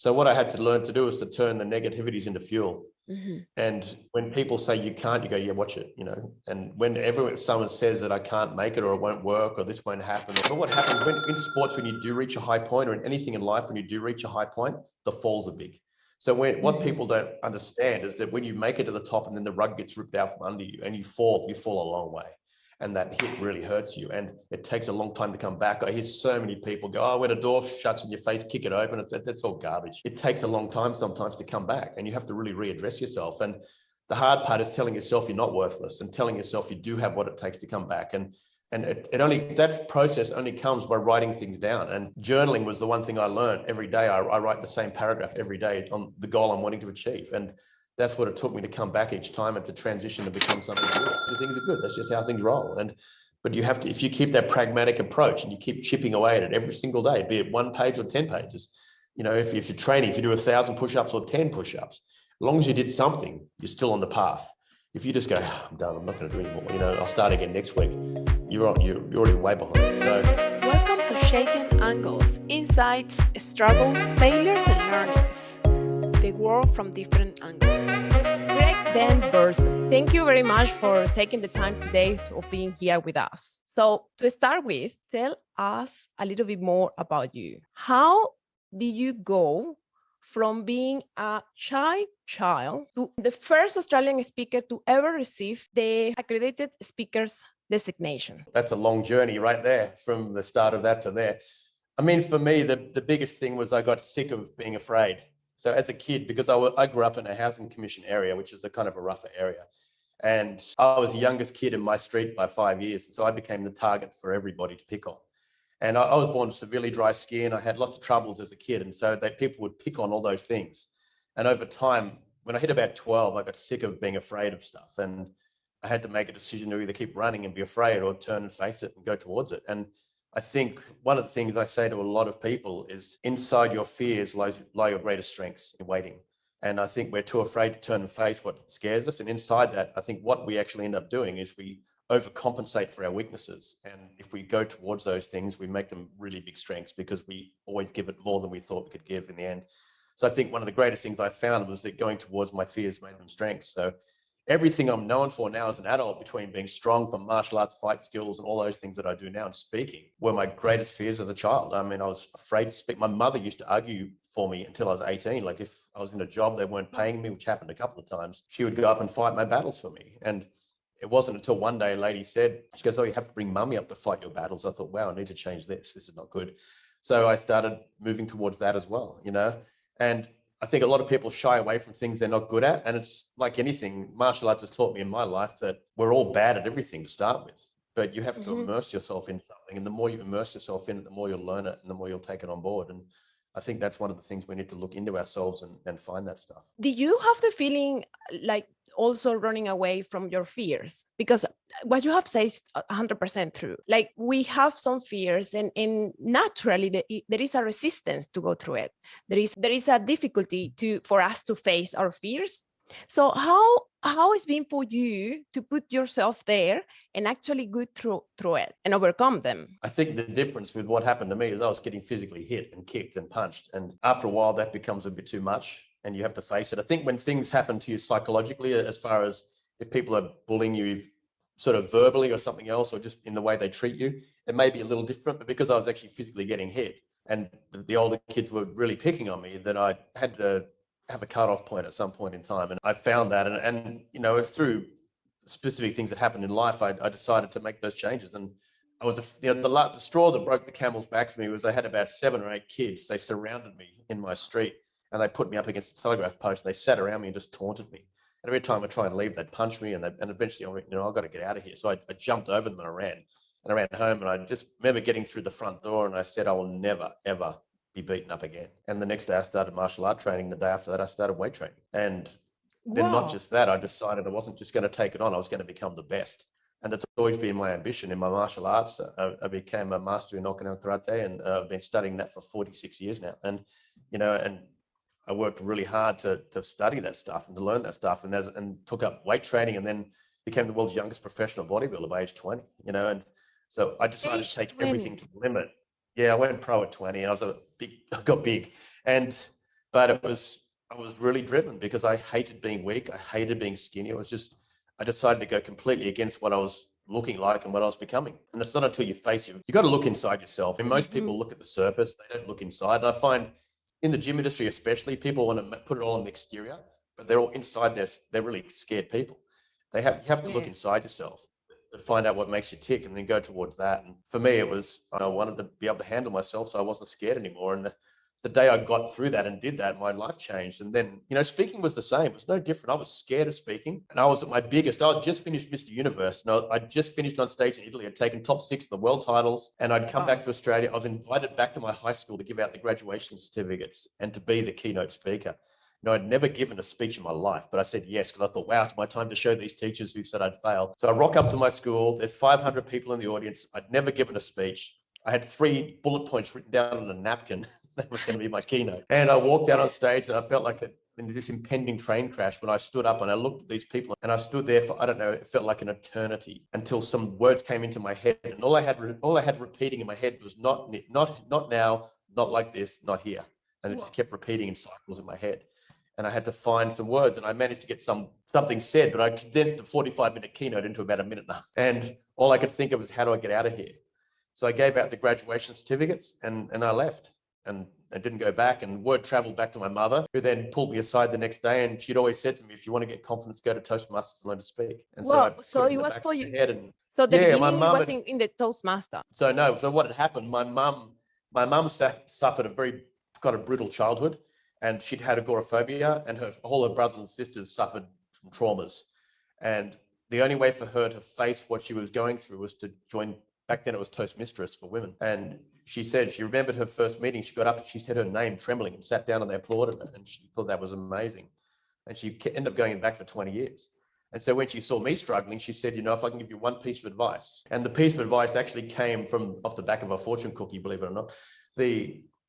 So what I had to learn to do is to turn the negativities into fuel. Mm-hmm. And when people say you can't, you go, yeah, watch it, you know. And whenever someone says that I can't make it or it won't work or this won't happen, or what happens in sports, when you do reach a high point, or in anything in life, when you do reach a high point, the falls are big. So what people don't understand is that when you make it to the top and then the rug gets ripped out from under you and you fall a long way. And that hit really hurts you. And it takes a long time to come back. I hear so many people go, oh, when a door shuts in your face, kick it open. That's all garbage. It takes a long time sometimes to come back, and you have to really readdress yourself. And the hard part is telling yourself you're not worthless and telling yourself you do have what it takes to come back. And that process only comes by writing things down. And journaling was the one thing I learned every day. I write the same paragraph every day on the goal I'm wanting to achieve. And that's what it took me to come back each time and to transition to become something good. Things are good. That's just how things roll. But you have to, if you keep that pragmatic approach and you keep chipping away at it every single day, be it 1 page or 10 pages, you know, if you're training, if you do 1,000 push-ups or 10 push-ups, as long as you did something, you're still on the path. If you just go, oh, I'm done, I'm not going to do anymore, you know, I'll start again next week, you're already way behind. So, welcome to Shaken Angles, insights, struggles, failures, and learnings. The world from different angles. Greg Dan Borssum, thank you very much for taking the time today of being here with us. So to start with, tell us a little bit more about you. How did you go from being a shy child to the first Australian speaker to ever receive the accredited speaker's designation? That's a long journey right there, from the start of that to there. I mean, for me, the biggest thing was I got sick of being afraid. So as a kid, because I grew up in a housing commission area, which is a kind of a rougher area. And I was the youngest kid in my street by 5 years. So I became the target for everybody to pick on. And I was born with severely dry skin. I had lots of troubles as a kid. And so people would pick on all those things. And over time, when I hit about 12, I got sick of being afraid of stuff. And I had to make a decision to either keep running and be afraid or turn and face it and go towards it. And I think one of the things I say to a lot of people is inside your fears lie your greatest strengths in waiting. And I think we're too afraid to turn and face what scares us. And inside that, I think what we actually end up doing is we overcompensate for our weaknesses. And if we go towards those things, we make them really big strengths because we always give it more than we thought we could give in the end. So I think one of the greatest things I found was that going towards my fears made them strengths. So everything I'm known for now as an adult, between being strong for martial arts, fight skills, and all those things that I do now and speaking, were my greatest fears as a child. I mean, I was afraid to speak. My mother used to argue for me until I was 18. Like if I was in a job, they weren't paying me, which happened a couple of times, she would go up and fight my battles for me. And it wasn't until one day a lady said, she goes, oh, you have to bring mummy up to fight your battles. I thought, wow, I need to change this. This is not good. So I started moving towards that as well, you know, and I think a lot of people shy away from things they're not good at. And it's like anything, martial arts has taught me in my life that we're all bad at everything to start with, but you have to immerse yourself in something. And the more you immerse yourself in it, the more you'll learn it and the more you'll take it on board. And I think that's one of the things we need to look into ourselves and find that stuff. Did you have the feeling like also running away from your fears? Because what you have said is 100% true. Like we have some fears and naturally there is a resistance to go through it. There is a difficulty for us to face our fears. So how it's been for you to put yourself there and actually go through it and overcome them? I think the difference with what happened to me is I was getting physically hit and kicked and punched. And after a while, that becomes a bit too much and you have to face it. I think when things happen to you psychologically, as far as if people are bullying you sort of verbally or something else, or just in the way they treat you, it may be a little different. But because I was actually physically getting hit and the older kids were really picking on me, that I had to have a cutoff point at some point in time. And I found that, and you know, through specific things that happened in life, I decided to make those changes. And I was, the straw that broke the camel's back for me was I had about 7 or 8 kids. They surrounded me in my street and they put me up against the telegraph post. They sat around me and just taunted me. And every time I try and leave, they'd punch me, and eventually, I've got to get out of here. So I jumped over them and I ran home. And I just remember getting through the front door and I said, I will never, ever be beaten up again. And the next day I started martial art training. The day after that, I started weight training. And then not just that, I decided I wasn't just going to take it on. I was going to become the best. And that's always been my ambition in my martial arts. I became a master in Okinawan karate, and I've been studying that for 46 years now. And, and I worked really hard to study that stuff and to learn that stuff, and took up weight training, and then became the world's youngest professional bodybuilder by age 20, and so I decided to take everything to the limit. Yeah, I went pro at 20 and I got big. But but I was really driven because I hated being weak. I hated being skinny. I decided to go completely against what I was looking like and what I was becoming. And it's not until you face it, you got to look inside yourself. And most people look at the surface, they don't look inside. And I find in the gym industry, especially, people want to put it all on the exterior, but they're all inside. They're really scared people. You have to look inside yourself to find out what makes you tick and then go towards that. And for me, it was, I wanted to be able to handle myself, so I wasn't scared anymore. And the day I got through that and did that, my life changed. And then, speaking was the same. It was no different. I was scared of speaking, and I was at my biggest. I had just finished Mr. Universe. And I just finished on stage in Italy. I'd taken top 6 of the world titles, and I'd come back to Australia. I was invited back to my high school to give out the graduation certificates and to be the keynote speaker. I'd never given a speech in my life, but I said yes because I thought, wow, it's my time to show these teachers who said I'd fail. So I rock up to my school. There's 500 people in the audience. I'd never given a speech. I had 3 bullet points written down on a napkin. That was going to be my keynote. And I walked out on stage, and I felt like in this impending train crash when I stood up and I looked at these people, and I stood there for, I don't know, it felt like an eternity until some words came into my head. And all I had repeating in my head was not now, not like this, not here. And it just kept repeating in cycles in my head. And I had to find some words, and I managed to get something said, but I condensed a 45-minute keynote into about a minute and a half. And all I could think of was, how do I get out of here? So I gave out the graduation certificates, and I left, and I didn't go back. And word traveled back to my mother, who then pulled me aside the next day. And she'd always said to me, if you want to get confidence, go to Toastmasters and learn to speak. And so it was for you. So my mum was in the Toastmaster. So what had happened, my mum suffered a very kind of brutal childhood. And she'd had agoraphobia, and all her brothers and sisters suffered from traumas. And the only way for her to face what she was going through was to join, back then it was Toastmistress for women. And she said she remembered her first meeting. She got up and she said her name trembling and sat down, and they applauded her. And she thought that was amazing. And she ended up going back for 20 years. And so when she saw me struggling, she said, if I can give you one piece of advice. And the piece of advice actually came from off the back of a fortune cookie, believe it or not.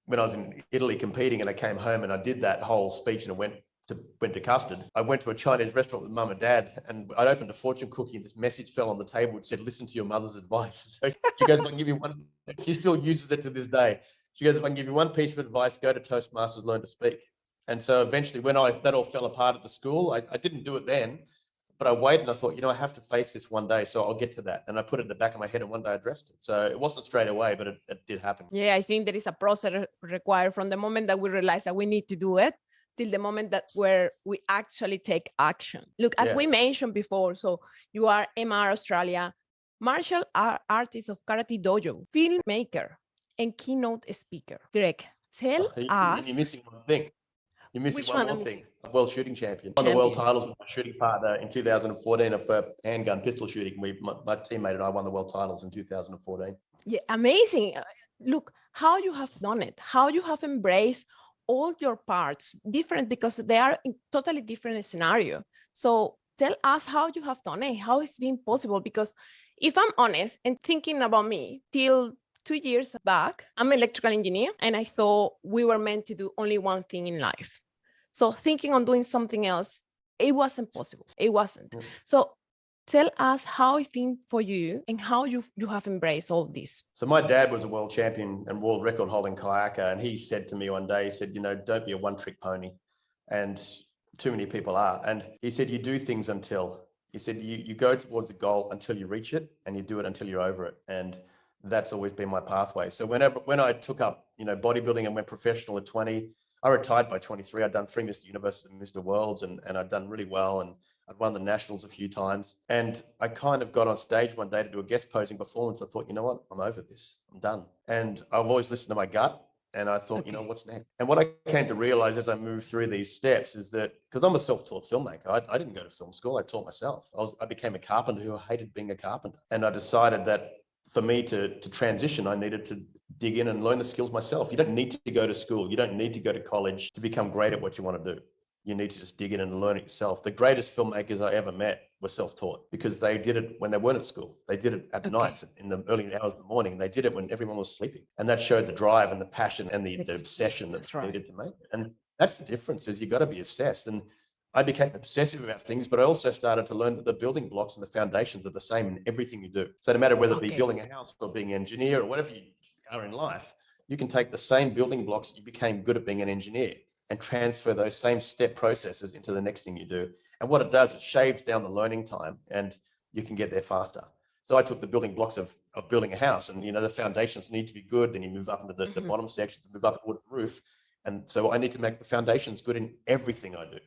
When I was in Italy competing, and I came home and I did that whole speech, and it went to custard. I went to a Chinese restaurant with mum and dad, and I opened a fortune cookie, and this message fell on the table which said, listen to your mother's advice. So she goes, if I can give you one, she still uses it to this day. She goes, if I can give you one piece of advice, go to Toastmasters, learn to speak. And so eventually when that all fell apart at the school, I didn't do it then, but I waited, and I thought, I have to face this one day, so I'll get to that. And I put it in the back of my head, and one day I addressed it. So it wasn't straight away, but it did happen. Yeah, I think there is a process required from the moment that we realize that we need to do it till the moment where we actually take action. Look, as we mentioned before, so you are MR Australia, martial artist of Karate Dojo, filmmaker, and keynote speaker. Greg, tell us. You're missing one thing. You're missing one more thing. World shooting champion. Won the world titles with my shooting partner in 2014 of handgun pistol shooting. My teammate and I won the world titles in 2014. Yeah, amazing. Look, how you have done it, how you have embraced all your parts, different because they are in totally different scenario. So tell us how you have done it, how it's been possible. Because if I'm honest and thinking about me, till 2 years back, I'm an electrical engineer, and I thought we were meant to do only one thing in life. So thinking on doing something else, it wasn't possible. It wasn't. Mm. So tell us how it's been for you and how you have embraced all this. So my dad was a world champion and world record holding kayaker. And he said to me one day, he said, don't be a one-trick pony. And too many people are. And he said, you do things until. He said, you go towards a goal until you reach it, and you do it until you're over it. And that's always been my pathway. So when I took up, bodybuilding and went professional at 20, I retired by 23. I'd done 3 Mr. Universes and Mr. Worlds, and I'd done really well. And I'd won the nationals a few times. And I kind of got on stage one day to do a guest posing performance. I thought, you know what? I'm over this. I'm done. And I've always listened to my gut. And I thought, what's next? And what I came to realize as I moved through these steps is that, because I'm a self-taught filmmaker, I didn't go to film school. I taught myself. I became a carpenter who hated being a carpenter. And I decided that for me to transition, I needed to dig in and learn the skills myself. You don't need to go to school. You don't need to go to college to become great at what you want to do. You need to just dig in and learn it yourself. The greatest filmmakers I ever met were self-taught because they did it when they weren't at school. They did it at nights in the early hours of the morning. They did it when everyone was sleeping. And that showed the drive and the passion and the obsession that's needed to make it. And that's the difference, is you got to be obsessed. And I became obsessive about things, but I also started to learn that the building blocks and the foundations are the same in everything you do. So no matter whether it be building a house or being an engineer or whatever you are in life, you can take the same building blocks that you became good at being an engineer and transfer those same step processes into the next thing you do. And what it does, it shaves down the learning time and you can get there faster. So I took the building blocks of building a house, and the foundations need to be good. Then you move up into the bottom sections, move up towards the roof. And so I need to make the foundations good in everything I do.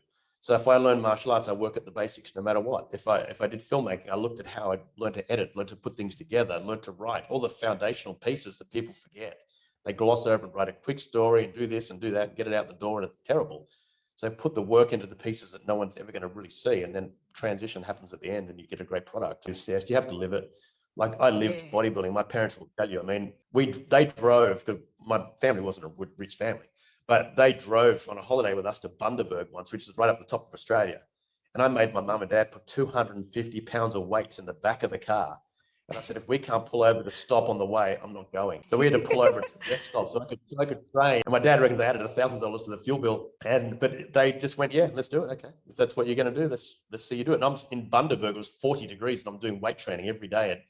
So if I learn martial arts, I work at the basics no matter what. If I did filmmaking, I looked at how I learned to edit, learned to put things together, learned to write, all the foundational pieces that people forget. They gloss over and write a quick story and do this and do that and get it out the door, and it's terrible. So put the work into the pieces that no one's ever going to really see, and then transition happens at the end and you get a great product. You have to live it. Like I lived bodybuilding. My parents will tell you, I mean, they drove, because my family wasn't a rich family, but they drove on a holiday with us to Bundaberg once, which is right up the top of Australia. And I made my mum and dad put 250 pounds of weights in the back of the car. And I said, if we can't pull over to stop on the way, I'm not going. So we had to pull over at some rest stops so I could train. And my dad reckons they added $1,000 to the fuel bill. But they just went, yeah, let's do it. Okay. If that's what you're going to do, let's see you do it. And I'm in Bundaberg, it was 40 degrees and I'm doing weight training every day. And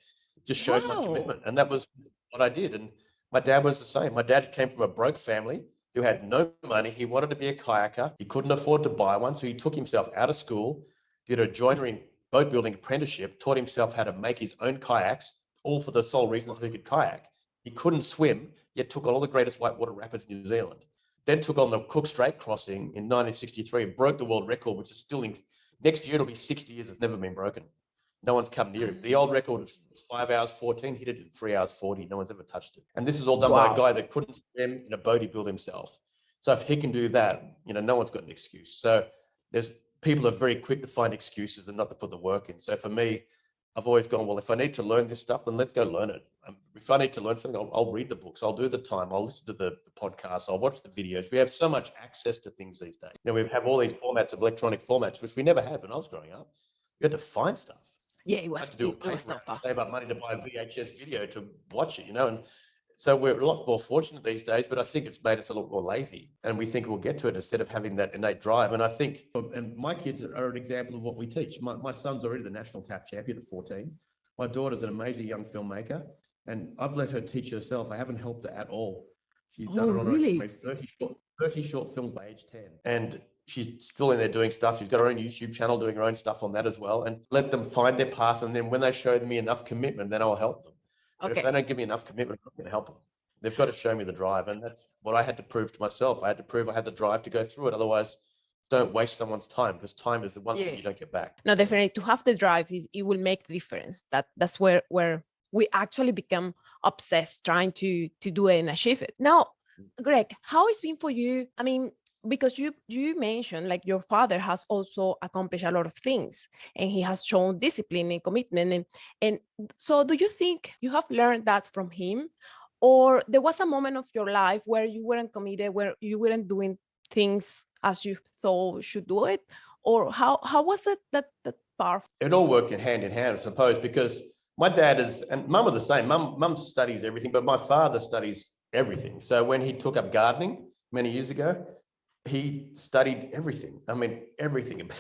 just showed my commitment. And that was what I did. And my dad was the same. My dad came from a broke family who had no money. He wanted to be a kayaker. He couldn't afford to buy one. So he took himself out of school, did a joinery boat building apprenticeship, taught himself how to make his own kayaks, all for the sole reason so he could kayak. He couldn't swim, yet took on all the greatest whitewater rapids in New Zealand. Then took on the Cook Strait crossing in 1963 and broke the world record, which is still next year, it'll be 60 years. It's never been broken. No one's come near it. The old record is 5 hours 14. He did it in 3 hours 40. No one's ever touched it. And this is all done by a guy that couldn't swim in a boat he built himself. So if he can do that, no one's got an excuse. So people are very quick to find excuses and not to put the work in. So for me, I've always gone, well, if I need to learn this stuff, then let's go learn it. If I need to learn something, I'll read the books. I'll do the time. I'll listen to the podcasts. I'll watch the videos. We have so much access to things these days. We have all these formats of electronic formats, which we never had when I was growing up. You had to find stuff. Yeah, it was. I had to do a paper, save up money to buy a VHS video to watch it, and so we're a lot more fortunate these days, but I think it's made us a lot more lazy, and we think we'll get to it instead of having that innate drive. And I think, and my kids are an example of what we teach. My son's already the national tap champion at 14. My daughter's an amazing young filmmaker, and I've let her teach herself. I haven't helped her at all. She's done it on her own. She's made 30 short films by age 10. And she's still in there doing stuff. She's got her own YouTube channel doing her own stuff on that as well. And let them find their path. And then when they show me enough commitment, then I'll help them. But if they don't give me enough commitment, I'm not going to help them. They've got to show me the drive. And that's what I had to prove to myself. I had to prove I had the drive to go through it. Otherwise, don't waste someone's time, because time is the one thing you don't get back. No, definitely. To have the drive, it will make the difference. That's where we actually become obsessed trying to do it and achieve it. Now, Greg, how it's been for you? I mean, because you mentioned like your father has also accomplished a lot of things and he has shown discipline and commitment. And so do you think you have learned that from him, or there was a moment of your life where you weren't committed, where you weren't doing things as you thought you should do it? Or how was it that part? It all worked in hand, I suppose, because my dad is, and mum are the same. Mum studies everything, but my father studies everything. So when he took up gardening many years ago, he studied everything. I mean, everything about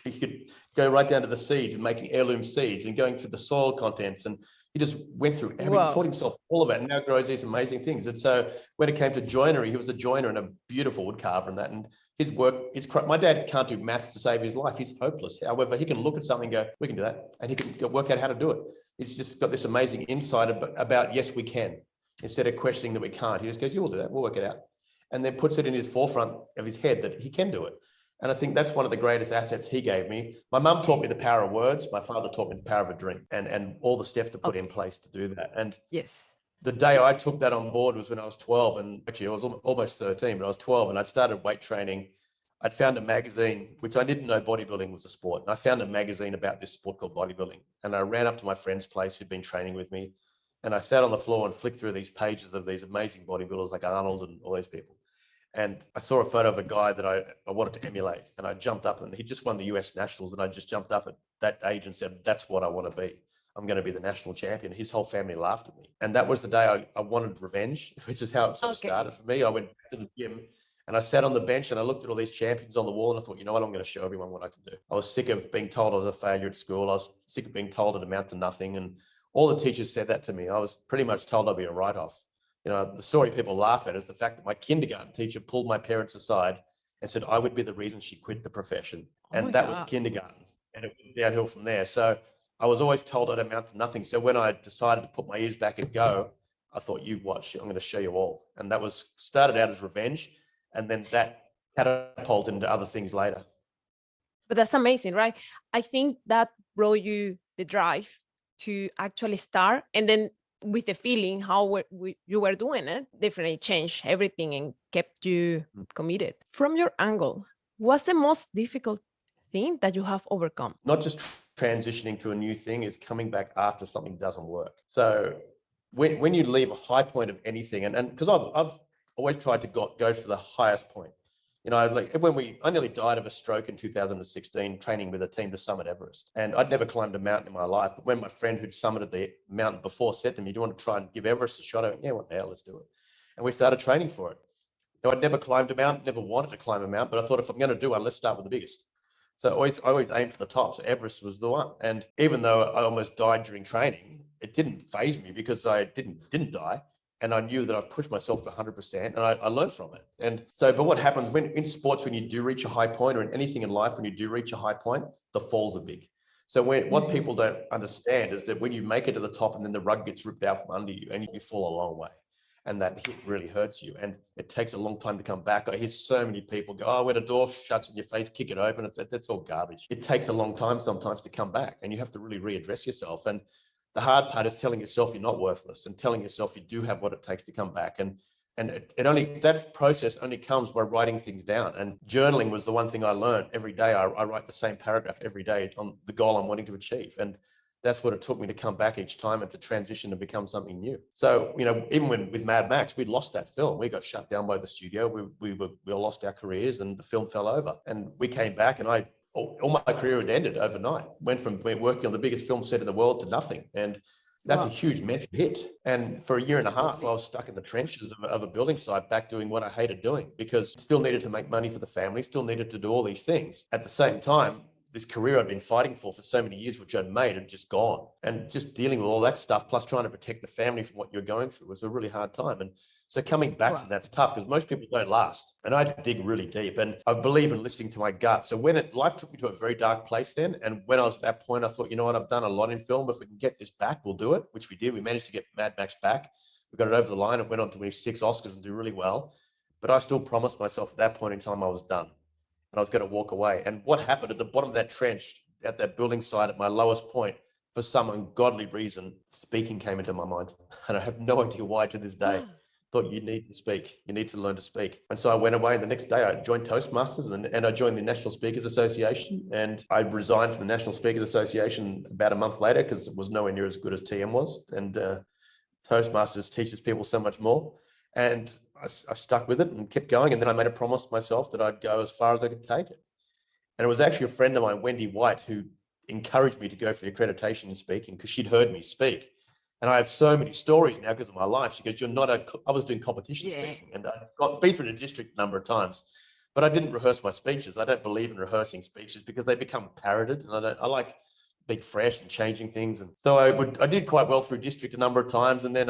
it. You could go right down to the seeds and making heirloom seeds and going through the soil contents. And he just went through everything, taught himself all of it, and now grows these amazing things. And so when it came to joinery, he was a joiner and a beautiful wood carver and that. And his work is, my dad can't do maths to save his life. He's hopeless. However, he can look at something and go, we can do that. And he can work out how to do it. He's just got this amazing insight about yes, we can. Instead of questioning that we can't, he just goes, you will do that. We'll work it out. And then puts it in his forefront of his head that he can do it. And I think that's one of the greatest assets he gave me. My mum taught me the power of words. My father taught me the power of a dream and all the steps to put in place to do that. And yes, the day I took that on board was when I was 12. And actually I was almost 13, but I was 12 and I'd started weight training. I'd found a magazine, which I didn't know bodybuilding was a sport. And I found a magazine about this sport called bodybuilding. And I ran up to my friend's place who'd been training with me. And I sat on the floor and flicked through these pages of these amazing bodybuilders like Arnold and all these people. And I saw a photo of a guy that I wanted to emulate. And I jumped up, and he just won the US Nationals. And I just jumped up at that age and said, that's what I want to be. I'm going to be the national champion. His whole family laughed at me. And that was the day I wanted revenge, which is how it sort of started for me. I went to the gym and I sat on the bench and I looked at all these champions on the wall and I thought, you know what, I'm going to show everyone what I can do. I was sick of being told I was a failure at school. I was sick of being told it amounted to nothing. And all the teachers said that to me. I was pretty much told I'd be a write-off. The story people laugh at is the fact that my kindergarten teacher pulled my parents aside and said I would be the reason she quit the profession. And my that was God. kindergarten, and it went downhill from there. So I was always told I'd amount to nothing. So when I decided to put my ears back and go, I thought, you watch, I'm going to show you all. And that was started out as revenge, and then that catapulted into other things later. But that's amazing, right? I think that brought you the drive to actually start, and then with the feeling how you were doing it, definitely changed everything and kept you committed. From your angle, what's the most difficult thing that you have overcome? Not just transitioning to a new thing, is coming back after something doesn't work. So when you leave a high point of anything, and because I've always tried to go for the highest point. You know, I nearly died of a stroke in 2016 training with a team to summit Everest. And I'd never climbed a mountain in my life. But when my friend who'd summited the mountain before said to me, do you want to try and give Everest a shot? I went, yeah, what the hell, let's do it. And we started training for it. You know, I'd never climbed a mountain, never wanted to climb a mountain, but I thought if I'm going to do one, let's start with the biggest. So I always aimed for the top. So Everest was the one. And even though I almost died during training, it didn't faze me because I didn't die. And I knew that I've pushed myself to 100%, and I learned from it. And so, but what happens when in sports, when you do reach a high point, or in anything in life, when you do reach a high point, the falls are big. So what people don't understand is that when you make it to the top and then the rug gets ripped out from under you and you fall a long way, and that hit really hurts you, and it takes a long time to come back. I hear so many people go, oh, when a door shuts in your face, kick it open. That's all garbage. It takes a long time sometimes to come back, and you have to really readdress yourself. And the hard part is telling yourself you're not worthless, and telling yourself you do have what it takes to come back. And that process only comes by writing things down. And journaling was the one thing I learned every day. I write the same paragraph every day on the goal I'm wanting to achieve. And that's what it took me to come back each time and to transition and become something new. So, you know, even with Mad Max, we lost that film. We got shut down by the studio. We lost our careers, and the film fell over. And we came back, and all my career had ended overnight. Went from working on the biggest film set in the world to nothing. And that's a huge mental hit. And for a year and a half, I was stuck in the trenches of a building site, back doing what I hated doing, because still needed to make money for the family, still needed to do all these things. At the same time, this career I'd been fighting for so many years, which I'd made, had just gone. And just dealing with all that stuff, plus trying to protect the family from what you're going through, was a really hard time. And so coming back from that's tough, because most people don't last. And I had to dig really deep. And I believe in listening to my gut. So life took me to a very dark place then. And when I was at that point, I thought, you know what, I've done a lot in film. If we can get this back, we'll do it, which we did. We managed to get Mad Max back. We got it over the line. It went on to win 6 Oscars and do really well. But I still promised myself at that point in time I was done. And I was going to walk away. And what happened at the bottom of that trench, at that building site, at my lowest point, for some ungodly reason, speaking came into my mind. And I have no idea why to this day. Thought you need to speak. You need to learn to speak. And so I went away, and the next day I joined Toastmasters, and I joined the National Speakers Association. And I resigned from the National Speakers Association about a month later, because it was nowhere near as good as TM was. And Toastmasters teaches people so much more. And I stuck with it and kept going. And then I made a promise to myself that I'd go as far as I could take it. And it was actually a friend of mine, Wendy White, who encouraged me to go for the accreditation in speaking, because she'd heard me speak. And I have so many stories now because of my life. She goes, I was doing competition speaking, and I got beat through the district a number of times, but I didn't rehearse my speeches. I don't believe in rehearsing speeches because they become parroted, and I like being fresh and changing things. And so I did quite well through district a number of times. And then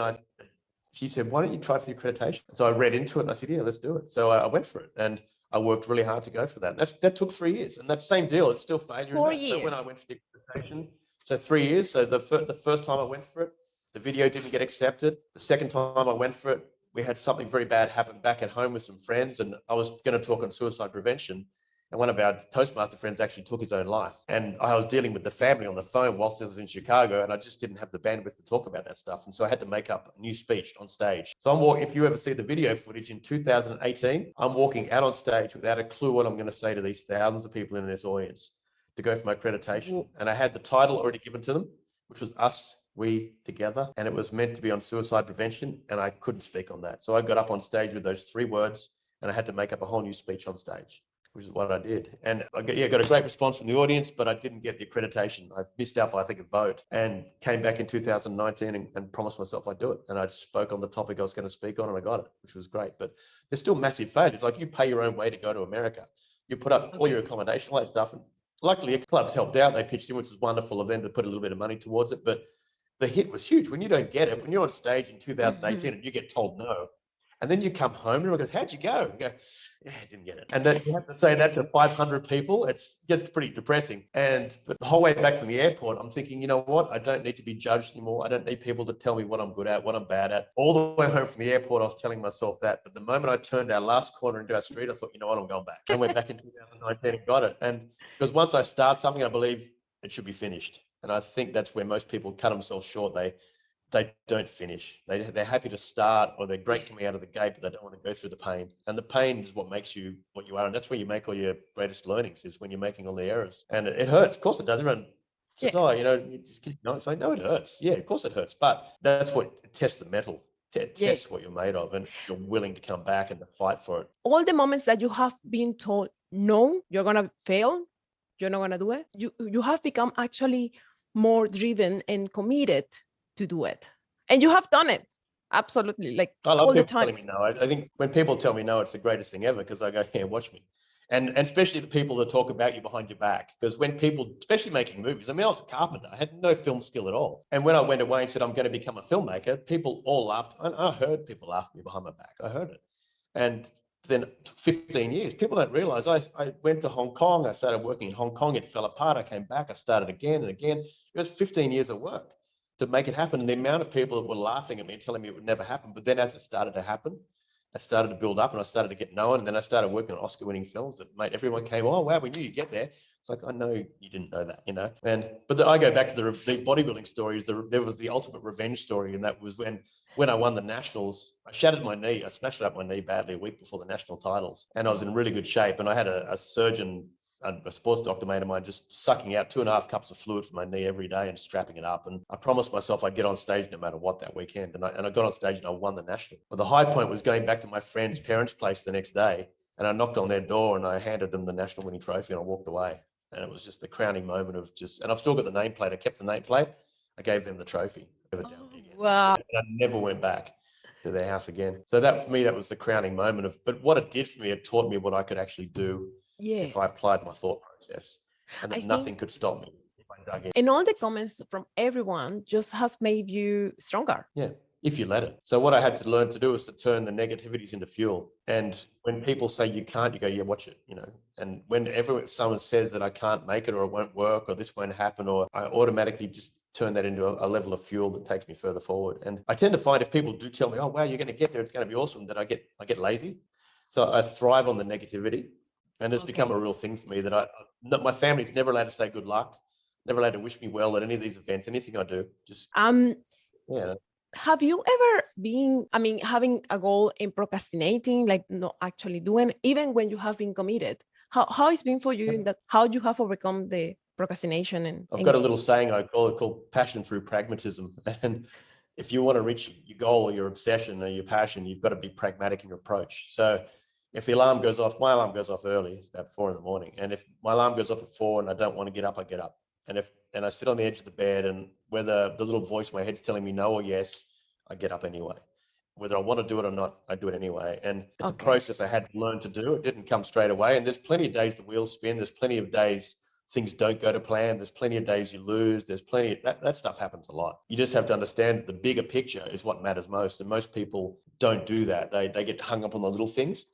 she said, why don't you try for the accreditation? So I read into it, and I said, yeah, let's do it. So I went for it, and I worked really hard to go for that. That took 3 years, and that same deal, it's still failure. 4 years. So when I went for the accreditation, so 3 years. So the first time I went for it, the video didn't get accepted. The second time I went for it, we had something very bad happen back at home with some friends, and I was going to talk on suicide prevention. And one of our Toastmaster friends actually took his own life. And I was dealing with the family on the phone whilst I was in Chicago, and I just didn't have the bandwidth to talk about that stuff. And so I had to make up a new speech on stage. So if you ever see the video footage in 2018, I'm walking out on stage without a clue what I'm going to say to these thousands of people in this audience to go for my accreditation. And I had the title already given to them, which was Us, We, Together. And it was meant to be on suicide prevention, and I couldn't speak on that. So I got up on stage with those 3 words, and I had to make up a whole new speech on stage, which is what I did. And I got a great response from the audience, but I didn't get the accreditation. I missed out by, I think, a vote, and came back in 2019 and promised myself I'd do it. And I spoke on the topic I was going to speak on, and I got it, which was great. But there's still massive failures. Like, you pay your own way to go to America. You put up all your accommodation, all that stuff. And luckily, clubs helped out. They pitched in, which was wonderful of them to put a little bit of money towards it. But the hit was huge. When you don't get it, when you're on stage in 2018 and you get told no, And then you come home and everyone goes, how'd you go? You go, yeah, I didn't get it. And then you have to say that to 500 people. It gets pretty depressing. But the whole way back from the airport, I'm thinking, you know what? I don't need to be judged anymore. I don't need people to tell me what I'm good at, what I'm bad at. All the way home from the airport, I was telling myself that. But the moment I turned our last corner into our street, I thought, you know what? I'm going back. And went back in 2019 and got it. And because once I start something, I believe it should be finished. And I think that's where most people cut themselves short. They don't finish. They're happy to start, or they're great coming out of the gate, but they don't want to go through the pain. And the pain is what makes you what you are. And that's where you make all your greatest learnings, is when you're making all the errors. And it hurts. Of course it does. Everyone says, oh, you know, you just keep going. It's like, no, it hurts. Yeah, of course it hurts. But that's what tests the metal. It tests what you're made of, and you're willing to come back and to fight for it. All the moments that you have been told, no, you're going to fail, you're not going to do it, you have become actually more driven and committed to do it. And you have done it. Absolutely. Like I love all the people time. telling me no. I think when people tell me no, it's the greatest thing ever, because I go, yeah, watch me. And especially the people that talk about you behind your back. Because when people, especially making movies, I mean, I was a carpenter. I had no film skill at all. And when I went away and said, I'm going to become a filmmaker, people all laughed. I heard people laugh at me behind my back. I heard it. And then it took 15 years. People don't realize I went to Hong Kong. I started working in Hong Kong. It fell apart. I came back. I started again and again. It was 15 years of work to make it happen. And the amount of people that were laughing at me and telling me it would never happen. But then as it started to happen, I started to build up, and I started to get known. And then I started working on Oscar-winning films that made everyone came, oh, wow, we knew you'd get there. It's like, I know you didn't know that, you know. But I go back to the bodybuilding stories. There was the ultimate revenge story, and that was when I won the nationals. I shattered my knee. I smashed up my knee badly a week before the national titles, and I was in really good shape. And I had a surgeon, a sports doctor mate of mine, just sucking out 2.5 cups of fluid from my knee every day and strapping it up. And I promised myself I'd get on stage no matter what that weekend. And I got on stage and I won the national. But the high point was going back to my friend's parents' place the next day. And I knocked on their door and I handed them the national winning trophy and I walked away. And it was just the crowning moment of and I've still got the nameplate. I kept the nameplate. I gave them the trophy. Wow. And I never went back to their house again. So that, for me, that was the crowning moment but what it did for me, it taught me what I could actually do if I applied my thought process, and that nothing could stop me if I dug in. And all the comments from everyone just has made you stronger. Yeah, if you let it. So what I had to learn to do is to turn the negativities into fuel. And when people say you can't, you go, yeah, watch it, you know. And whenever someone says that I can't make it, or it won't work, or this won't happen, or I automatically just turn that into a level of fuel that takes me further forward. And I tend to find if people do tell me, oh, wow, you're going to get there, it's going to be awesome, that I get lazy. So I thrive on the negativity. And it's become a real thing for me that my family's never allowed to say good luck, never allowed to wish me well at any of these events, anything I do. Just yeah. Have you ever been, having a goal and procrastinating, like not actually doing, even when you have been committed? How it's been for you in that? How you have overcome the procrastination? I've got a little saying I call it called passion through pragmatism. And if you want to reach your goal or your obsession or your passion, you've got to be pragmatic in your approach. So if the alarm goes off, my alarm goes off early, at 4 a.m. And if my alarm goes off at 4 and I don't want to get up, I get up. And I sit on the edge of the bed, and whether the little voice in my head's telling me no or yes, I get up anyway. Whether I want to do it or not, I do it anyway. And it's a process I had to learn to do. It didn't come straight away. And there's plenty of days the wheels spin. There's plenty of days things don't go to plan. There's plenty of days you lose. There's plenty of that stuff happens a lot. You just have to understand the bigger picture is what matters most. And most people don't do that. They get hung up on the little things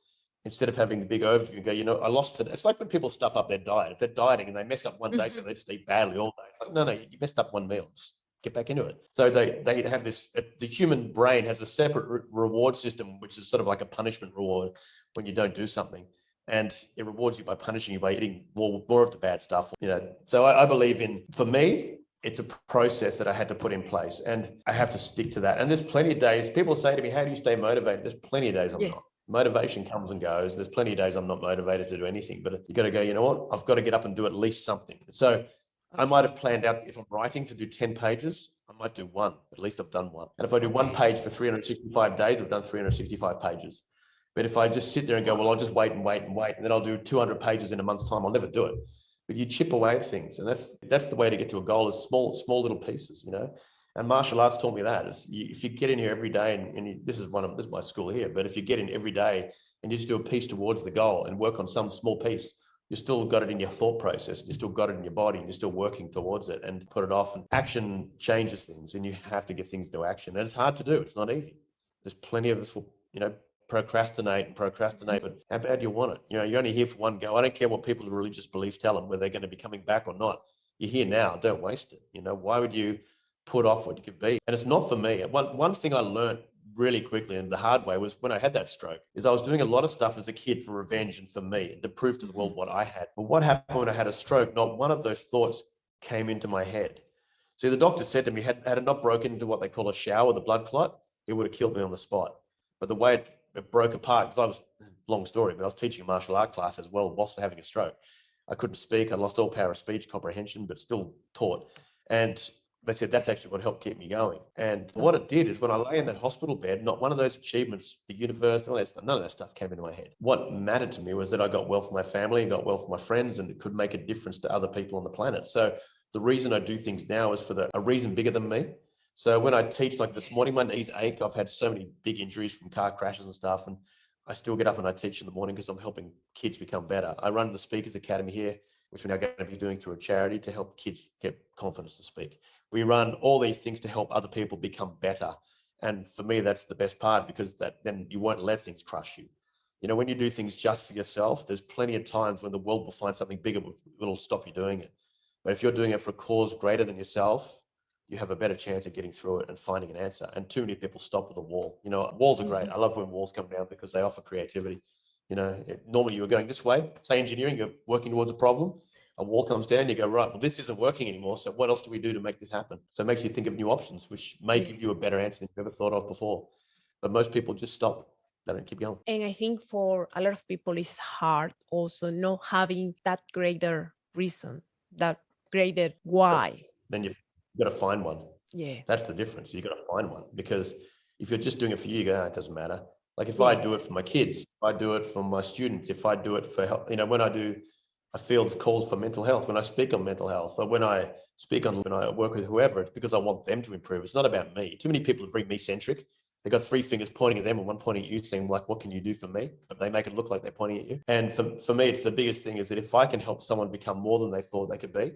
instead of having the big overview and go, you know, I lost it. It's like when people stuff up their diet. If they're dieting and they mess up one day, so they just eat badly all day. It's like, no, you messed up one meal. Just get back into it. So they have this, the human brain has a separate reward system, which is sort of like a punishment reward when you don't do something. And it rewards you by punishing you by eating more of the bad stuff, you know. So I believe for me, it's a process that I had to put in place, and I have to stick to that. And there's plenty of days, people say to me, how do you stay motivated? There's plenty of days I'm not. Motivation comes and goes. There's plenty of days I'm not motivated to do anything, but you got to go, you know what? I've got to get up and do at least something. So I might have planned out, if I'm writing, to do 10 pages, I might do one. At least I've done one. And if I do one page for 365 days, I've done 365 pages. But if I just sit there and go, well, I'll just wait, and then I'll do 200 pages in a month's time, I'll never do it. But you chip away at things. And that's the way to get to a goal, is small little pieces, you know. And martial arts taught me that. If you get in here every day, and this is my school here, but if you get in every day and you just do a piece towards the goal and work on some small piece, you still got it in your thought process, you still got it in your body, and you're still working towards it, and put it off. And action changes things, and you have to get things into action. And it's hard to do. It's not easy. There's plenty of us, you know, procrastinate, but how bad do you want it? You know, you're only here for one go. I don't care what people's religious beliefs tell them, whether they're going to be coming back or not. You're here now, don't waste it. You know, why would you put off what you could be? And it's not for me. One thing I learned really quickly and the hard way was when I had that stroke, is I was doing a lot of stuff as a kid for revenge and for me, and to prove to the world what I had. But what happened when I had a stroke, not one of those thoughts came into my head. See, the doctor said to me, had it not broken into what they call a shower, the blood clot, it would have killed me on the spot. But the way it broke apart, because I was, long story, but I was teaching a martial art class as well whilst having a stroke. I couldn't speak. I lost all power of speech comprehension, but still taught. And they said that's actually what helped keep me going. And what it did is when I lay in that hospital bed, not one of those achievements, the universe, all that stuff, none of that stuff came into my head. What mattered to me was that I got well for my family, got well for my friends, and it could make a difference to other people on the planet. So the reason I do things now is for a reason bigger than me. So when I teach, like this morning, my knees ache. I've had so many big injuries from car crashes and stuff. And I still get up and I teach in the morning because I'm helping kids become better. I run the Speakers Academy here, which we're now going to be doing through a charity to help kids get confidence to speak. We run all these things to help other people become better. And for me, that's the best part, because then you won't let things crush you. You know, when you do things just for yourself, there's plenty of times when the world will find something bigger that'll stop you doing it. But if you're doing it for a cause greater than yourself, you have a better chance of getting through it and finding an answer. And too many people stop with a wall. You know, walls are great. I love when walls come down because they offer creativity. You know, normally you were going this way, say engineering, you're working towards a problem. A wall comes down, you go, right, well, this isn't working anymore. So what else do we do to make this happen? So it makes you think of new options, which may give you a better answer than you've ever thought of before. But most people just stop. They don't keep going. And I think for a lot of people, it's hard also not having that greater reason, that greater why. Then you've got to find one. Yeah. That's the difference. You've got to find one, because if you're just doing it for you, you go, it doesn't matter. Like if I do it for my kids, if I do it for my students, if I do it for help, you know, when I do a field calls for mental health, when I speak on mental health, or when I work with whoever, it's because I want them to improve. It's not about me. Too many people are very me-centric. They've got three fingers pointing at them and one pointing at you, saying like, what can you do for me? But they make it look like they're pointing at you. And for me, it's the biggest thing is that if I can help someone become more than they thought they could be,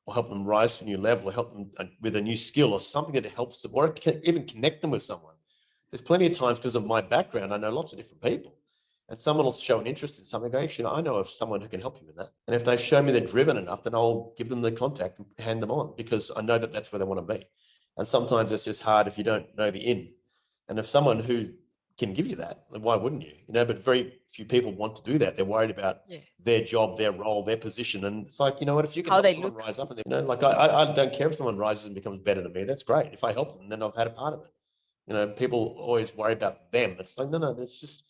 or help them rise to a new level, or help them with a new skill or something that helps them, or even connect them with someone. There's plenty of times, because of my background, I know lots of different people. And someone will show an interest in something. Actually, I know of someone who can help you with that. And if they show me they're driven enough, then I'll give them the contact and hand them on, because I know that that's where they want to be. And sometimes it's just hard if you don't know the in. And if someone who can give you that, then why wouldn't you? You know, but very few people want to do that. They're worried about their job, their role, their position. And it's like, you know what, if you can help someone rise up, and you know, like I don't care if someone rises and becomes better than me. That's great. If I help them, then I've had a part of it. You know, people always worry about them. It's like, no, let's just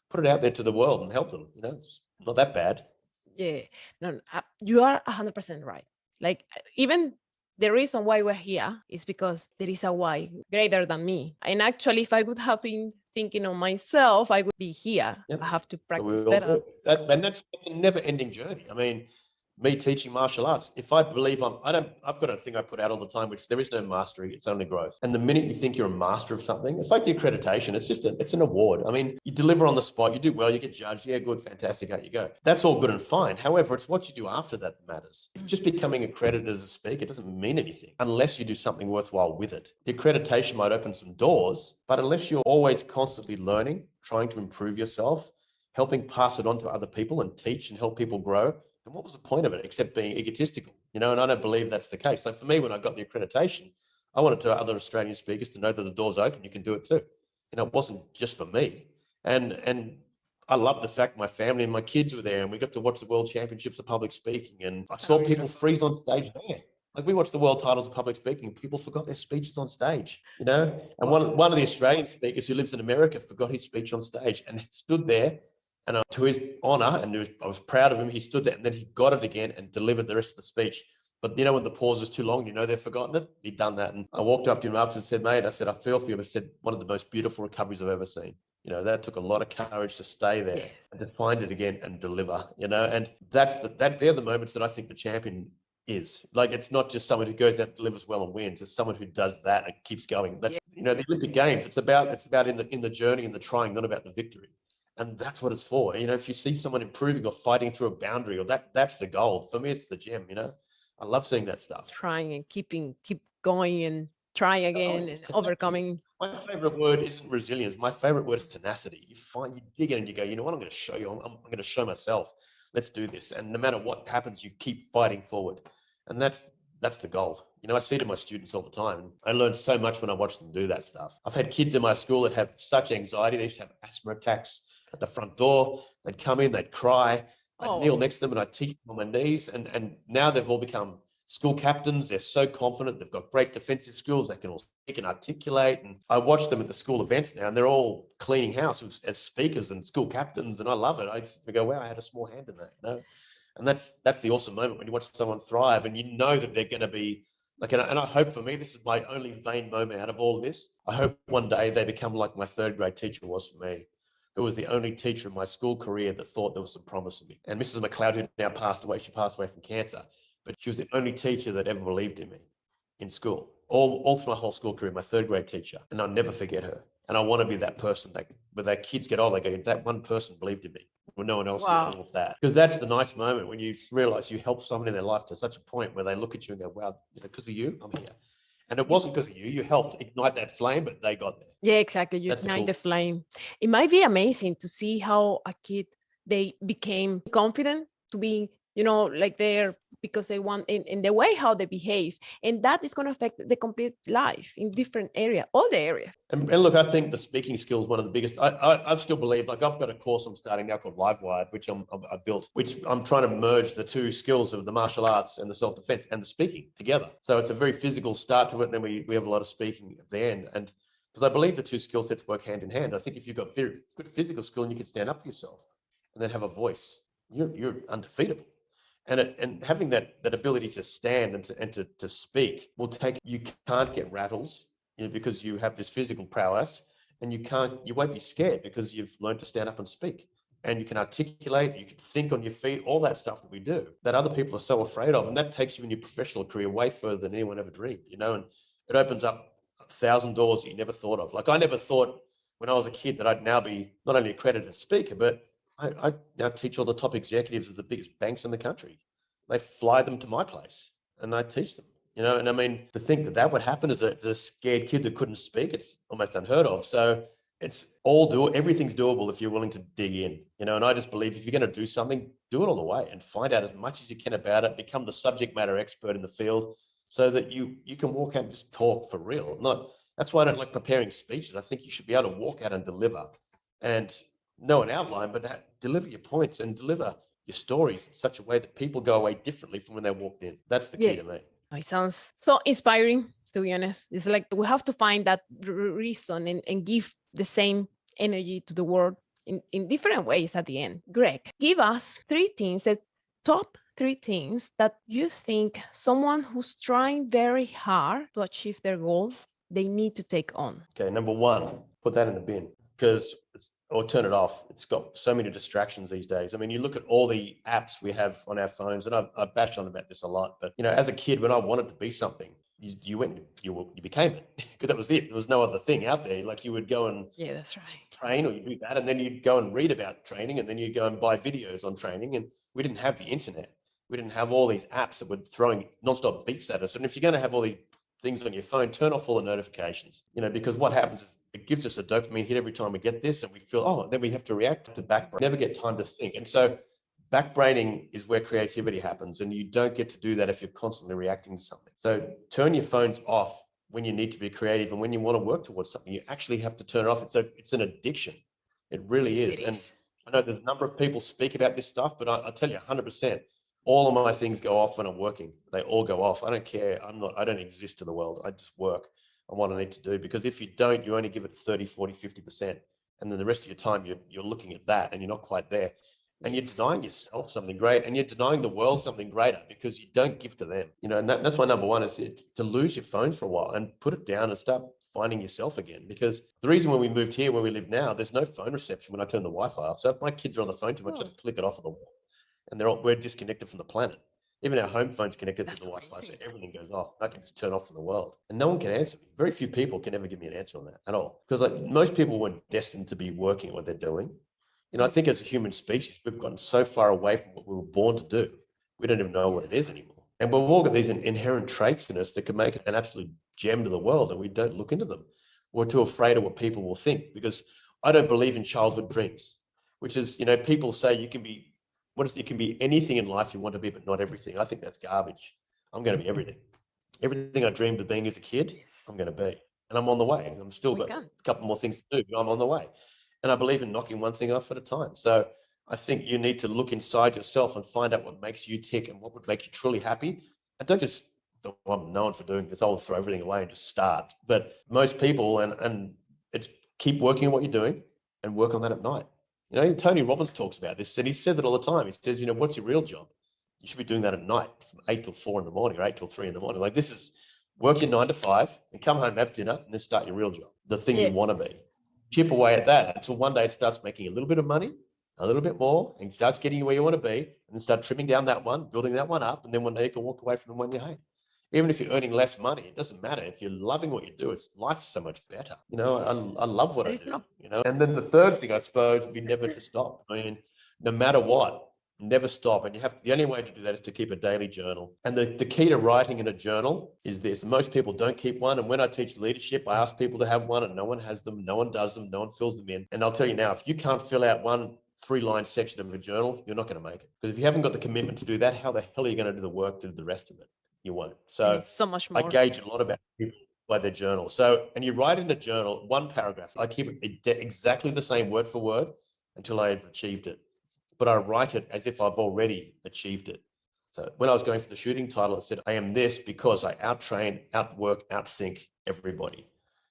put it out there to the world and help them. You know, it's not that bad. Yeah, no, you are 100% right. Like even the reason why we're here is because there is a why greater than me. And actually, if I would have been thinking on myself, I would be here. Yep. I have to practice better. And that's a never-ending journey. I mean, me teaching martial arts, if I believe I've got a thing I put out all the time, which there is no mastery, it's only growth. And the minute you think you're a master of something, it's like the accreditation. It's an award. I mean, you deliver on the spot, you do well, you get judged. Yeah, good, fantastic, out you go. That's all good and fine. However, it's what you do after that matters. If just becoming accredited as a speaker doesn't mean anything unless you do something worthwhile with it. The accreditation might open some doors, but unless you're always constantly learning, trying to improve yourself, helping pass it on to other people and teach and help people grow, then what was the point of it except being egotistical? You know, and I don't believe that's the case. So for me, when I got the accreditation, I wanted to other Australian speakers to know that the door's open. You can do it too. You know, it wasn't just for me. And I love the fact my family and my kids were there, and we got to watch the World Championships of public speaking. And I saw people freeze on stage there. Like we watched the world titles of public speaking, people forgot their speeches on stage, you know? And one of the Australian speakers who lives in America forgot his speech on stage and stood there. And to his honor, and I was proud of him, he stood there and then he got it again and delivered the rest of the speech. But you know, when the pause was too long, you know, they've forgotten it. He'd done that. And I walked up to him after and said, mate, I said, I feel for you. I said, one of the most beautiful recoveries I've ever seen. You know, that took a lot of courage to stay there and to find it again and deliver, you know, and they're the moments that I think the champion is. Like, it's not just someone who goes out and delivers well and wins. It's someone who does that and keeps going. That's, you know, the Olympic Games, it's about in the journey and the trying, not about the victory. And that's what it's for. You know, if you see someone improving or fighting through a boundary, or that's the goal. For me, it's the gem, you know. I love seeing that stuff. Trying and keep going and trying again and overcoming. My favorite word isn't resilience. My favorite word is tenacity. You dig in and you go, you know what? I'm going to show you. I'm going to show myself. Let's do this. And no matter what happens, you keep fighting forward. And that's the goal. You know, I see it to my students all the time. And I learn so much when I watch them do that stuff. I've had kids in my school that have such anxiety. They used to have asthma attacks at the front door. They'd come in, they'd cry. I'd kneel next to them and I'd teach them on my knees. And now they've all become school captains. They're so confident. They've got great defensive skills. They can all speak and articulate. And I watch them at the school events now, and they're all cleaning house as speakers and school captains. And I love it. I just go, wow, I had a small hand in that, you know? And that's the awesome moment when you watch someone thrive and you know that they're going to be like, and I hope for me, this is my only vain moment out of all of this. I hope one day they become like my third grade teacher was for me, who was the only teacher in my school career that thought there was some promise in me. And Mrs. McLeod, who now passed away, she passed away from cancer, but she was the only teacher that ever believed in me in school, all through my whole school career, my third grade teacher. And I'll never forget her. And I want to be that person that when their kids get old, they go, that one person believed in me when no one else did all of that. Because that's the nice moment when you realize you help someone in their life to such a point where they look at you and go, wow, because of you, I'm here. And it wasn't because of you. You helped ignite that flame, but they got there. Yeah, exactly. You ignite the flame. It might be amazing to see how a kid, they became confident to be, you know, like they're, because they want in the way how they behave. And that is going to affect the complete life in different areas, all the areas. And look, I think the speaking skill is one of the biggest. I still believe, like I've got a course I'm starting now called Livewired, which I built, which I'm trying to merge the two skills of the martial arts and the self-defense and the speaking together. So it's a very physical start to it. And then we have a lot of speaking at the end. And because I believe the two skill sets work hand in hand. I think if you've got very good physical skill and you can stand up for yourself and then have a voice, you're undefeatable. And having that ability to stand and to speak will take, you can't get rattles, you know, because you have this physical prowess, and you won't be scared because you've learned to stand up and speak, and you can articulate, you can think on your feet, all that stuff that we do that other people are so afraid of. And that takes you in your professional career way further than anyone ever dreamed, you know, and it opens up 1,000 doors that you never thought of. Like I never thought when I was a kid that I'd now be not only accredited speaker, but I now teach all the top executives of the biggest banks in the country. They fly them to my place and I teach them, you know, and I mean, to think that would happen as a scared kid that couldn't speak, it's almost unheard of. So it's everything's doable if you're willing to dig in, you know, and I just believe if you're going to do something, do it all the way and find out as much as you can about it, become the subject matter expert in the field so that you can walk out and just talk for real. That's why I don't like preparing speeches. I think you should be able to walk out and deliver and know an outline, but deliver your points and deliver your stories in such a way that people go away differently from when they walked in. That's the key to me. It sounds so inspiring, to be honest. It's like we have to find that reason and give the same energy to the world in different ways at the end. Greg, give us top three things that you think someone who's trying very hard to achieve their goal, they need to take on. Okay, number one, put that in the bin or turn it off. It's got so many distractions these days. I mean, you look at all the apps we have on our phones, and I've bashed on about this a lot, but you know, as a kid, when I wanted to be something, you became it because that was it. There was no other thing out there. Like you would go and that's right, train, or you do that, and then you'd go and read about training, and then you'd go and buy videos on training. And we didn't have the internet. We didn't have all these apps that were throwing nonstop beeps at us. And if you're going to have all these things on your phone, turn off all the notifications, you know, because what happens is it gives us a dopamine hit every time we get this, and we feel, then we have to react to backbrain. Never get time to think. And so backbraining is where creativity happens, and you don't get to do that if you're constantly reacting to something. So turn your phones off when you need to be creative, and when you want to work towards something, you actually have to turn it off. It's an addiction. It really is. And I know there's a number of people speak about this stuff, but I tell you 100%, all of my things go off when I'm working. They all go off. I don't care. I don't exist to the world. I just work on what I need to do, because if you don't, you only give it 30, 40, 50%. And then the rest of your time, you're looking at that and you're not quite there. And you're denying yourself something great, and you're denying the world something greater because you don't give to them. You know, and that's my number one, is to lose your phones for a while and put it down and start finding yourself again. Because the reason when we moved here, where we live now, there's no phone reception when I turn the Wi-Fi off. So if my kids are on the phone too much, I just click it off of the wall. And we're disconnected from the planet. Even our home phone's connected to the Wi-Fi, so everything goes off. I can just turn off from the world, and no one can answer me. Very few people can ever give me an answer on that at all, because like most people weren't destined to be working at what they're doing. You know, I think as a human species, we've gotten so far away from what we were born to do. We don't even know what it is anymore. And we've all got these inherent traits in us that can make an absolute gem to the world, and we don't look into them. or too afraid of what people will think, because I don't believe in childhood dreams, which is, people say you can be, it can be anything in life you want to be, but not everything. I think that's garbage. I'm going to be everything. Everything I dreamed of being as a kid, I'm going to be. And I'm on the way. I'm still got a couple more things to do, but I'm on the way. And I believe in knocking one thing off at a time. So I think you need to look inside yourself and find out what makes you tick and what would make you truly happy. And don't just, I'm known for doing this, I'll throw everything away and just start. But most people, and it's keep working on what you're doing and work on that at night. Tony Robbins talks about this, and he says it all the time. He says, what's your real job? You should be doing that at night from 8 till 4 in the morning or 8 till 3 in the morning. Like, this is work your 9 to 5 and come home, have dinner, and then start your real job, the thing you want to be. Chip away at that until one day it starts making a little bit of money, a little bit more, and starts getting you where you want to be, and then start trimming down that one, building that one up, and then one day you can walk away from the one you hate. Even if you're earning less money, it doesn't matter. If you're loving what you do, life's so much better. I love what I do. And then the third thing, I suppose, would be never to stop. I mean, no matter what, never stop. And the only way to do that is to keep a daily journal. And the key to writing in a journal is this. Most people don't keep one. And when I teach leadership, I ask people to have one, and no one has them. No one does them. No one fills them in. And I'll tell you now, if you can't fill out one 3-line section of a journal, you're not going to make it. Because if you haven't got the commitment to do that, how the hell are you going to do the work to do the rest of it? You won't. So much more. I gauge a lot about people by their journal. So, and you write in a journal, one paragraph. I keep it exactly the same word for word until I've achieved it. But I write it as if I've already achieved it. So when I was going for the shooting title, I said, I am this because I outtrain, outwork, outthink everybody.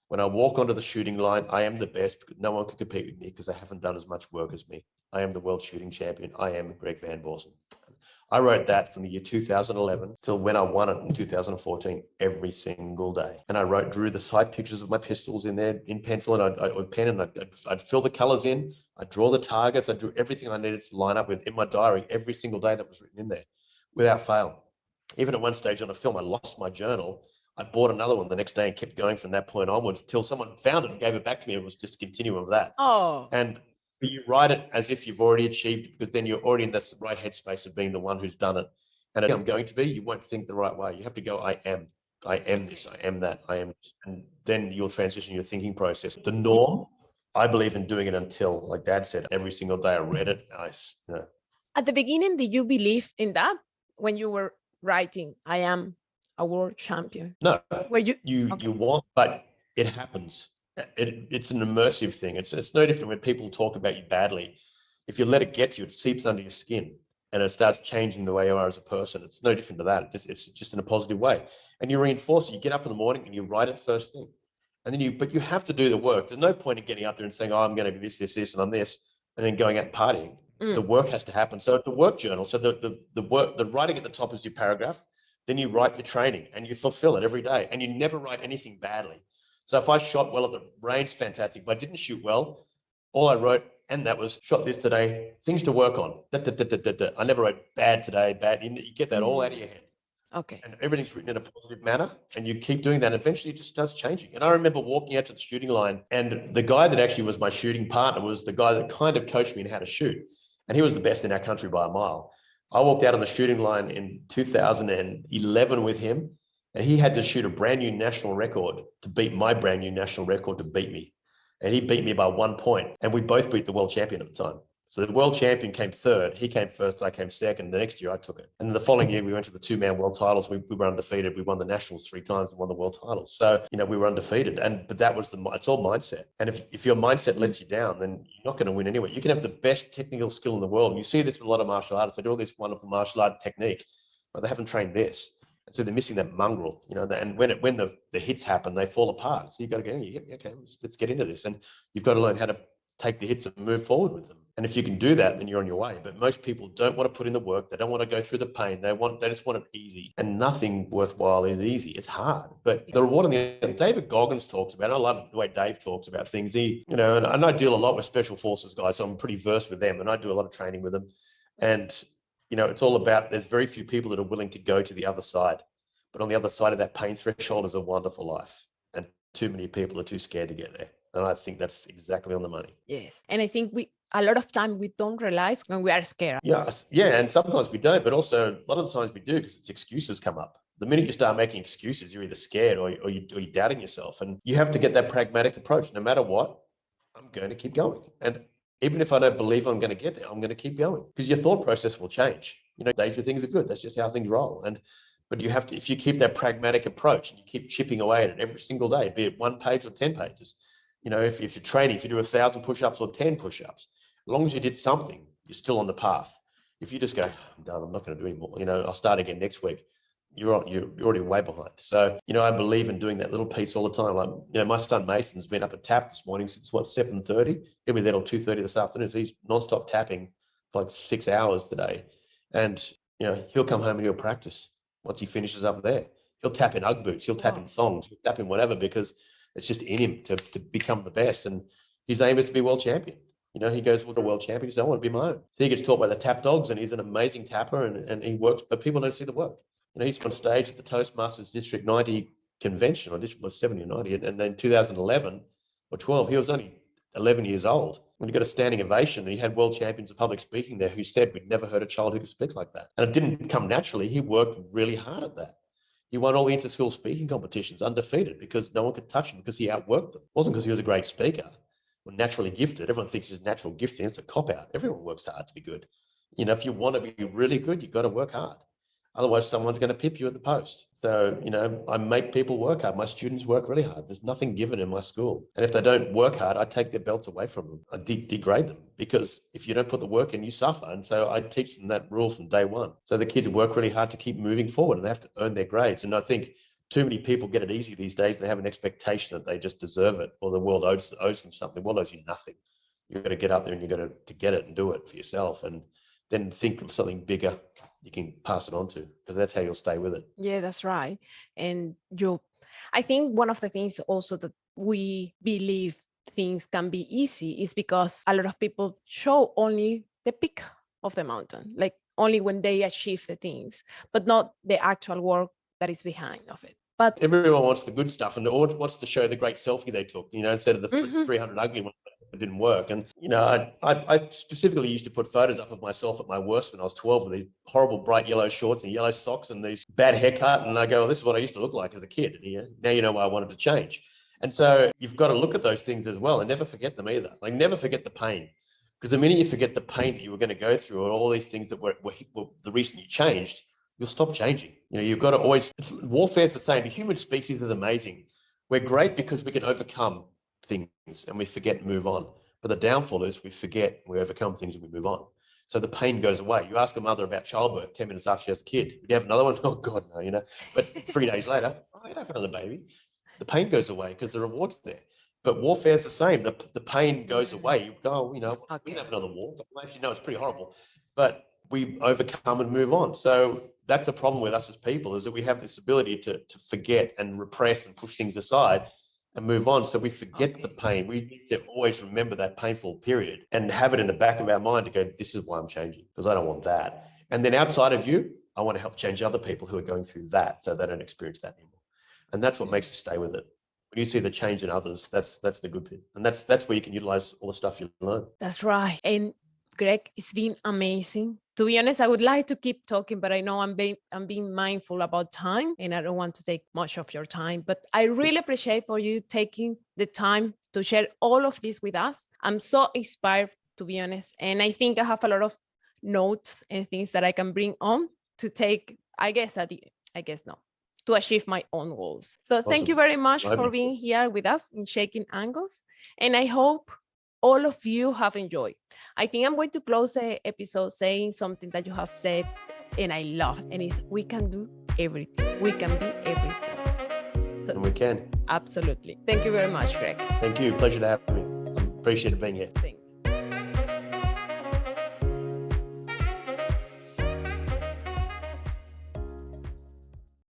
When I walk onto the shooting line, I am the best because no one can compete with me because they haven't done as much work as me. I am the world shooting champion. I am Greg Van Borssum. I wrote that from the year 2011 till when I won it in 2014 every single day. And I drew the sight pictures of my pistols in there in pencil, and I'd pen, and I'd fill the colors in. I'd draw the targets. I drew everything I needed to line up with in my diary every single day that was written in there without fail. Even at one stage on a film, I lost my journal. I bought another one the next day and kept going from that point onwards till someone found it and gave it back to me. It was just a continuum of that. And you write it as if you've already achieved it, because then you're already in this right headspace of being the one who's done it. And I'm going to be, you won't think the right way. You have to go, I am this, I am that, I am. And then you'll transition your thinking process. The norm, I believe in doing it until, like Dad said, every single day I read it. At the beginning, did you believe in that when you were writing, I am a world champion? No, Were you want, but it happens. It's an immersive thing. It's no different when people talk about you badly. If you let it get to you, it seeps under your skin and it starts changing the way you are as a person. It's no different to that. It's just in a positive way. And you reinforce it. You get up in the morning and you write it first thing. And then but you have to do the work. There's no point in getting up there and saying, oh, I'm going to be this, and I'm this, and then going out and partying. The work has to happen. So it's a work journal. So the work, the writing at the top is your paragraph. Then you write your training and you fulfill it every day. And you never write anything badly. So if I shot well at the range, fantastic. But I didn't shoot well, all I wrote, and that was shot this today, things to work on. I never wrote bad today, bad. You get that all out of your head. Okay. And everything's written in a positive manner, and you keep doing that. And eventually it just starts changing. And I remember walking out to the shooting line, and the guy that actually was my shooting partner was the guy that kind of coached me in how to shoot. And he was the best in our country by a mile. I walked out on the shooting line in 2011 with him, and he had to shoot a brand new national record to beat my brand new national record to beat me. And he beat me by 1 point. And we both beat the world champion at the time. So the world champion came third. He came first. I came second. The next year I took it. And then the following year we went to the 2-man world titles. We were undefeated. We won the nationals 3 times and won the world titles. So, we were undefeated. But that was it's all mindset. And if your mindset lets you down, then you're not going to win anyway. You can have the best technical skill in the world. And you see this with a lot of martial artists. They do all this wonderful martial art technique, but they haven't trained this. And so they're missing that mongrel, and when the hits happen, they fall apart. So you've got to go, okay, let's get into this. And you've got to learn how to take the hits and move forward with them. And if you can do that, then you're on your way. But most people don't want to put in the work. They don't want to go through the pain. They just want it easy. And nothing worthwhile is easy. It's hard. But the reward on the end, David Goggins talks about it. I love the way Dave talks about things. And I deal a lot with special forces guys, so I'm pretty versed with them. And I do a lot of training with them. And it's all about, there's very few people that are willing to go to the other side. But on the other side of that pain threshold is a wonderful life. And too many people are too scared to get there. And I think that's exactly on the money. Yes. And I think a lot of time we don't realize when we are scared. Yeah. And sometimes we don't, but also a lot of the times we do, because it's excuses come up. The minute you start making excuses, you're either scared or you're doubting yourself. And you have to get that pragmatic approach. No matter what, I'm going to keep going. And even if I don't believe I'm going to get there, I'm going to keep going, because your thought process will change. Days where things are good. That's just how things roll. But you have to, if you keep that pragmatic approach and you keep chipping away at it every single day, be it 1 page or 10 pages, if you're training, if you do 1,000 push-ups or 10 push-ups, as long as you did something, you're still on the path. If you just go, I'm done, I'm not going to do anymore, I'll start again next week, you're already way behind. So, I believe in doing that little piece all the time. Like, my son Mason's been up at tap this morning since 7:30. He'll be there till 2:30 this afternoon. So he's nonstop tapping for like 6 hours today. And, he'll come home and he'll practice. Once he finishes up there, he'll tap in UGG boots, he'll tap in thongs, he'll tap in whatever, because it's just in him to become the best. And his aim is to be world champion. He goes, well, the world champion, he says, I want to be my own. So he gets taught by the tap dogs, and he's an amazing tapper, and he works, but people don't see the work. He's on stage at the Toastmasters District 90 convention, or District 70 or 90, and in 2011 or 12, he was only 11 years old when he got a standing ovation, and he had world champions of public speaking there who said, we'd never heard a child who could speak like that. And it didn't come naturally. He worked really hard at that. He won all the inter-school speaking competitions undefeated because no one could touch him, because he outworked them. It wasn't because he was a great speaker or naturally gifted. Everyone thinks his natural gifting, it's a cop-out. Everyone works hard to be good. If you want to be really good, you've got to work hard. Otherwise, someone's going to pip you at the post. So, I make people work hard. My students work really hard. There's nothing given in my school. And if they don't work hard, I take their belts away from them. I degrade them, because if you don't put the work in, you suffer. And so I teach them that rule from day one. So the kids work really hard to keep moving forward, and they have to earn their grades. And I think too many people get it easy these days. They have an expectation that they just deserve it, or the world owes them something. The world owes you nothing. You've got to get up there and you've got to get it and do it for yourself. And then think of something bigger you can pass it on to, because that's how you'll stay with it. Yeah, that's right. And I think one of the things also that we believe things can be easy is because a lot of people show only the peak of the mountain, like only when they achieve the things, but not the actual work that is behind of it. But everyone wants the good stuff and wants to show the great selfie they took, instead of the 300 ugly ones that didn't work. And, I specifically used to put photos up of myself at my worst when I was 12 with these horrible bright yellow shorts and yellow socks and these bad haircut. And I go, well, this is what I used to look like as a kid. And, now you know why I wanted to change. And so you've got to look at those things as well and never forget them either. Like, never forget the pain. Because the minute you forget the pain that you were going to go through, or all these things that were the reason you changed, you'll stop changing. You've got to always, warfare is the same. The human species is amazing. We're great because we can overcome things and we forget and move on. But the downfall is we forget, we overcome things and we move on. So the pain goes away. You ask a mother about childbirth 10 minutes after she has a kid. You have another one? Oh God, no, But 3 days later, you don't have another baby. The pain goes away because the reward's there. But warfare is the same. The pain goes away. You go, we can have another war. It's pretty horrible. But we overcome and move on. So that's a problem with us as people, is that we have this ability to forget and repress and push things aside and move on. So we forget the pain. We need to always remember that painful period and have it in the back of our mind to go, this is why I'm changing, because I don't want that. And then outside of you, I want to help change other people who are going through that so they don't experience that anymore. And that's what makes you stay with it. When you see the change in others, that's the good bit. And that's where you can utilize all the stuff you learn. That's right. And Greg, it's been amazing. To be honest, I would like to keep talking, but I know I'm being mindful about time and I don't want to take much of your time. But I really appreciate for you taking the time to share all of this with us. I'm so inspired, to be honest. And I think I have a lot of notes and things that I can bring on to take, to achieve my own goals. So awesome. Thank you very much for being here with us in Shaking Angles. And I hope all of you have enjoyed. I think I'm going to close the episode saying something that you have said and I love, and it's, we can do everything. We can be everything. So, and we can. Absolutely. Thank you very much, Greg. Thank you. Pleasure to have me. I appreciate being here. Thank you.